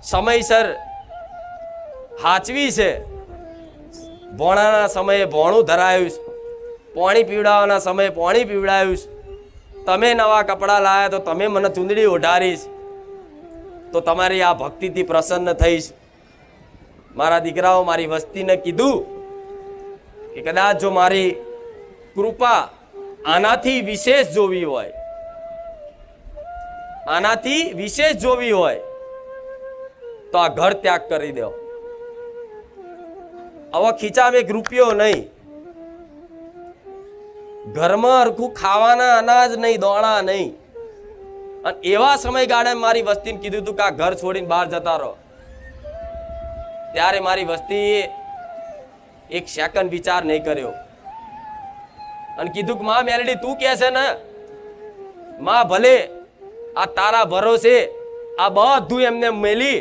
સમયસર હાચવી છે. ભોણાના સમયે ભોણું ધરાયું છે, પાણી પીવડાવવાના સમયે પાણી પીવડાવ્યું છે. તમે નવા કપડાં લાવ્યા તો તમે મને ચૂંદડી ઓઢારીશ, તો તમારી આ ભક્તિથી પ્રસન્ન થઈશ. મારા દીકરાઓ મારી વસ્તીને કીધું કે કદાચ જો મારી કૃપા આનાથી વિશેષ જોવી હોય, આનાથી વિશેષ જોવી હોય તો આ ઘર ત્યાગ કરી દો. હવે ખીચામાં એક રૂપિયો નહીં, ઘરમાં હરખું ખાવાના અનાજ નહીં, દોણા નહીં. અને એવા સમયગાળે મારી વસ્તીને કીધું હતું કે આ ઘર છોડીને બહાર જતા રહો. ત્યારે મારી વસ્તીએ એક સેકન્ડ વિચાર નહીં કર્યો અને કીધું કે માં મેલડી તું કે છે ને, માં ભલે આ તારા ભરોસે આ બધું એમને મેલી